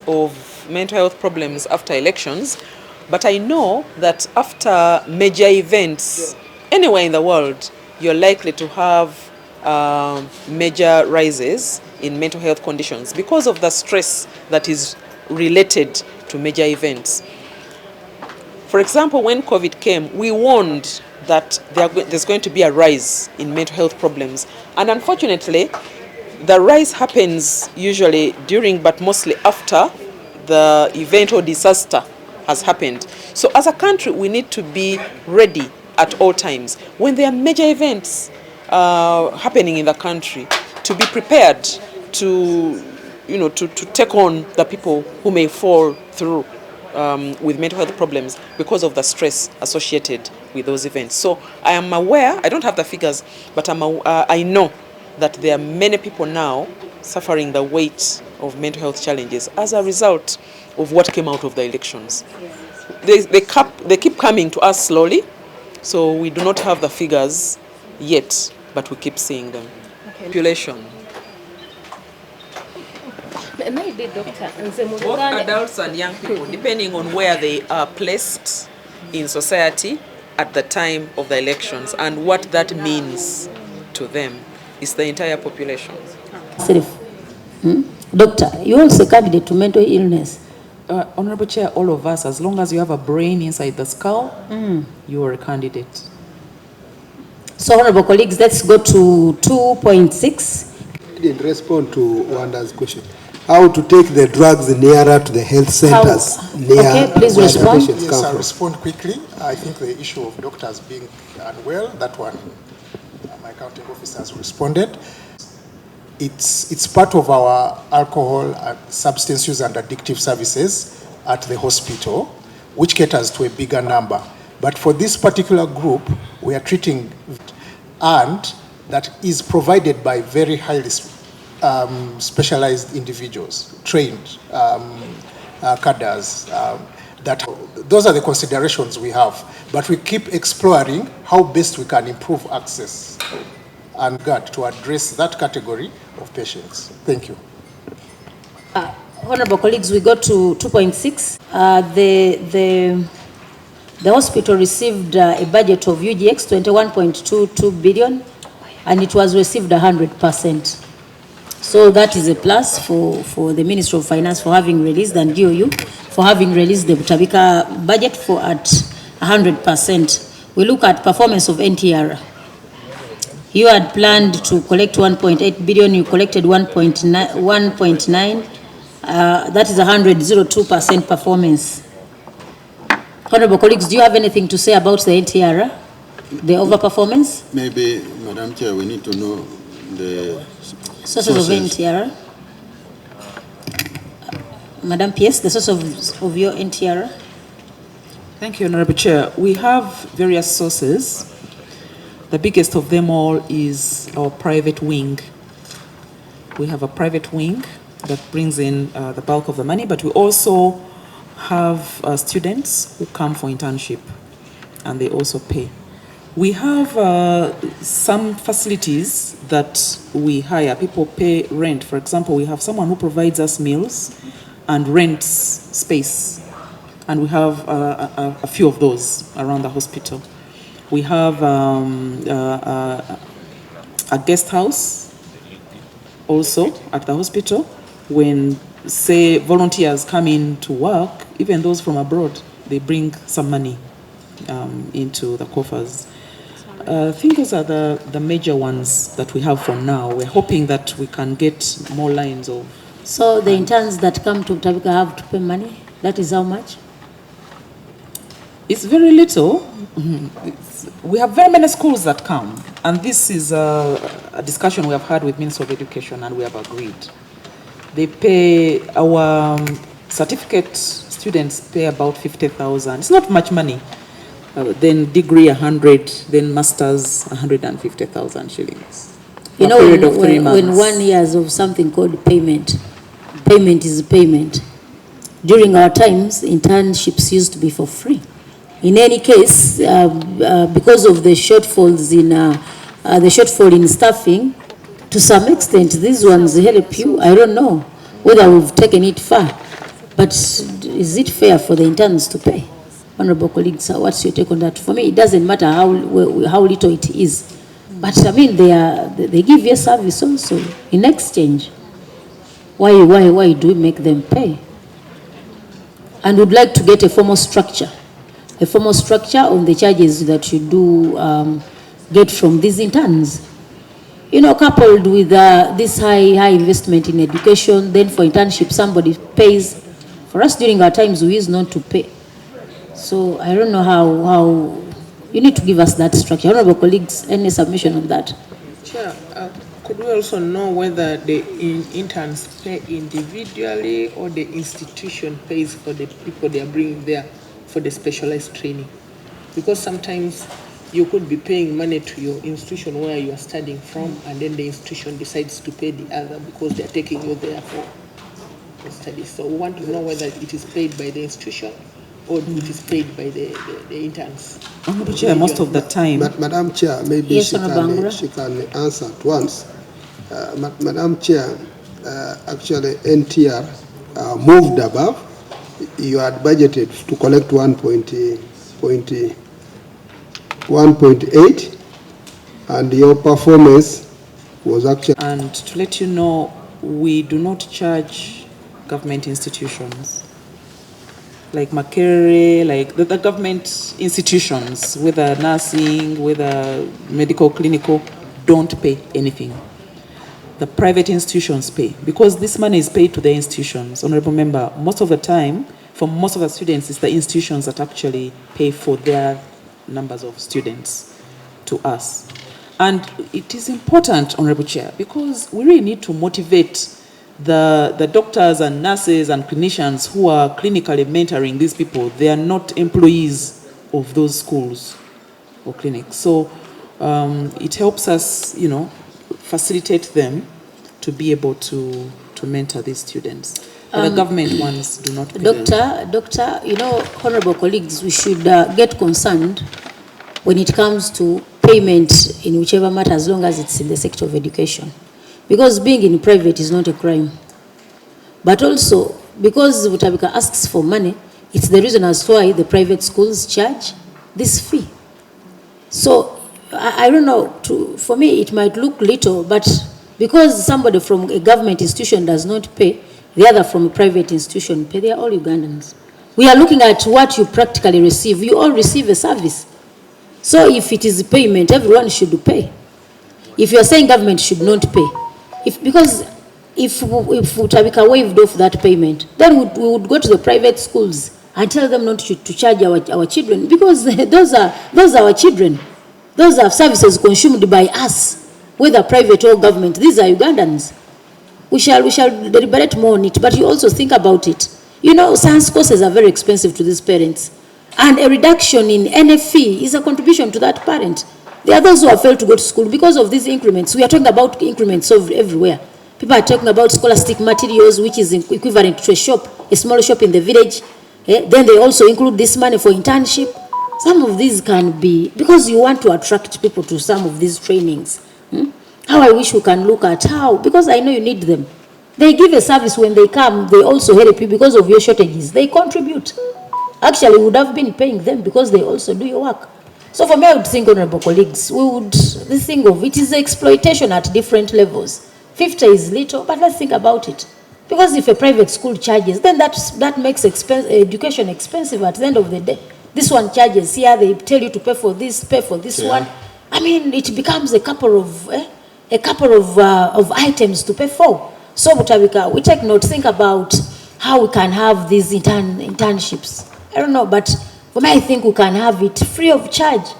of mental health problems after elections, but I know that after major events anywhere in the world, you're likely to have major rises in mental health conditions because of the stress that is related to major events. For example, when COVID came, we warned that there's going to be a rise in mental health problems. And unfortunately, the rise happens usually during, but mostly after, the event or disaster has happened. So as a country, we need to be ready at all times. When there are major events happening in the country, to be prepared to, to take on the people who may fall through with mental health problems because of the stress associated with those events. So I am aware, I don't have the figures, but I know that there are many people now suffering the weight of mental health challenges as a result of what came out of the elections. They keep coming to us slowly, so we do not have the figures yet, but we keep seeing them. Okay. Population. Maybe, Doctor. Both adults and young people, depending on where they are placed in society at the time of the elections and what that means to them, is the entire population. Doctor, you're also a candidate to mental illness. Honorable Chair, all of us, as long as you have a brain inside the skull, you are a candidate. So, honorable colleagues, let's go to 2.6. I didn't respond to Wanda's question. How to take the drugs nearer to the health centers. Okay, please respond. Yes, I'll respond quickly. I think the issue of doctors being unwell, that one, my accounting officer has responded. It's part of our alcohol and substance use and addictive services at the hospital, which caters to a bigger number. But for this particular group, we are treating, and that is provided by very highly specialized individuals, trained cadres. Those are the considerations we have. But we keep exploring how best we can improve access and to address that category of patients. Thank you. Honorable colleagues, we go to 2.6. The hospital received a budget of UGX 21.22 billion, and it was received 100%. So that is a plus for the Ministry of Finance for having released, and GOU for having released the Butabika budget at 100%. We look at performance of NTR. You had planned to collect 1.8 billion, you collected 1.9. That is 102% performance. Honorable colleagues, do you have anything to say about the NTR, the overperformance? Maybe, Madam Chair, we need to know the sources of NTR. Madam PS, the source of your NTR. Thank you, Honorable Chair. We have various sources. The biggest of them all is our private wing. We have a private wing that brings in the bulk of the money, but we also have students who come for internship, and they also pay. We have some facilities that we hire. People pay rent. For example, we have someone who provides us meals and rents space, and we have a few of those around the hospital. We have a guest house also at the hospital. When, say, volunteers come in to work, even those from abroad, they bring some money into the coffers. I think those are the major ones that we have for now. We're hoping that we can get more lines of... So the interns that come to Butabika have to pay money? That is how much? It's very little. We have very many schools that come, and this is a discussion we have had with Minister of Education, and we have agreed. They pay, our certificate students pay about 50,000. It's not much money. Then degree 100, then masters 150,000 shillings. You know, when 1 year of something called payment is payment. During our times, internships used to be for free. In any case, because of the shortfalls in staffing, to some extent, these ones help you. I don't know whether we've taken it far. But is it fair for the interns to pay? Honorable colleagues, what's your take on that? For me, it doesn't matter how little it is. But I mean, they give you a service also in exchange. Why do we make them pay? And would like to get a formal structure on the charges that you do get from these interns. You know, coupled with this high investment in education, then for internship somebody pays. For us during our times, we used not to pay. So I don't know how you need to give us that structure. Honorable colleagues, any submission on that? Chair, could we also know whether the interns pay individually or the institution pays for the people they are bringing there for the specialized training? Because sometimes you could be paying money to your institution where you are studying from, and then the institution decides to pay the other because they are taking you there for studies. So we want to know whether it is paid by the institution or it is paid by the interns. Honorable Chair, most of the time. Madam Chair, maybe Yes, she Honorable can answer at once. Madam Chair, actually NTR moved above. You had budgeted to collect 1.8, and your performance was actually. And to let you know, we do not charge government institutions like Makerere, like the government institutions, whether nursing, whether medical, clinical, don't pay anything. The private institutions pay, because this money is paid to the institutions. Honorable Member, most of the time, for most of the students, it's the institutions that actually pay for their numbers of students to us. And it is important, Honorable Chair, because we really need to motivate the doctors and nurses and clinicians who are clinically mentoring these people. They are not employees of those schools or clinics. So it helps us, you know, facilitate them to be able to mentor these students. The government ones do not pay them. Doctor, you know, honorable colleagues, we should get concerned when it comes to payment in whichever matter, as long as it's in the sector of education. Because being in private is not a crime. But also, because Butabika asks for money, it's the reason as to why the private schools charge this fee. So, I don't know, for me it might look little, but because somebody from a government institution does not pay, the other from a private institution pay, they are all Ugandans. We are looking at what you practically receive. You all receive a service. So if it is payment, everyone should pay. If you are saying government should not pay, because if Butabika waived off that payment, then we would go to the private schools and tell them not to charge our children, because those are our children. Those are services consumed by us, whether private or government. These are Ugandans. We shall deliberate more on it, but you also think about it. You know, science courses are very expensive to these parents, and a reduction in any fee is a contribution to that parent. There are those who have failed to go to school because of these increments. We are talking about increments everywhere. People are talking about scholastic materials, which is equivalent to a small shop in the village. Then they also include this money for internship. Some of these can be, because you want to attract people to some of these trainings. How I wish we can look at how, because I know you need them. They give a service when they come, they also help you because of your shortages. They contribute. Actually, we would have been paying them because they also do your work. So for me, I would think, honorable colleagues, this thing of it is exploitation at different levels. 50 is little, but let's think about it. Because if a private school charges, then that makes education expensive at the end of the day. This one charges here, they tell you to pay for this one. I mean, it becomes a couple of items to pay for. So Butabika, we take note, think about how we can have these internships. I don't know, but for me, I think we can have it free of charge.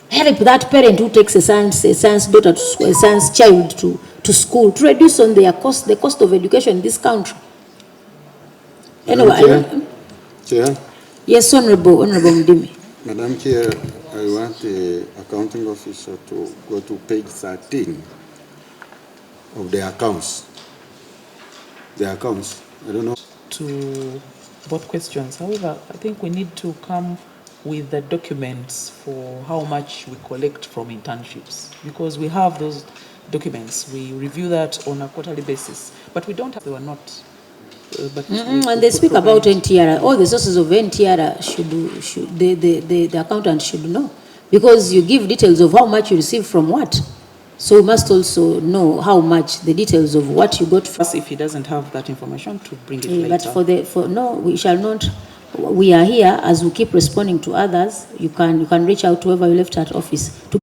Help that parent who takes a son's daughter to school, a son's child to school, to reduce on their cost, the cost of education in this country. Anyway, Chair. Yes, Honorable Mdimi. Madam Chair, I want the accounting officer to go to page 13 of the accounts. The accounts, I don't know. To both questions. However, I think we need to come with the documents for how much we collect from internships, because we have those documents. We review that on a quarterly basis, but we don't have, they were not but And they speak about NTR. All the sources of NTR the accountant should know, because you give details of how much you receive from what. So we must also know how much, the details of what you got from. If he doesn't have that information, to bring it later. But no, we shall not. We are here as we keep responding to others. You can reach out to whoever you left at office to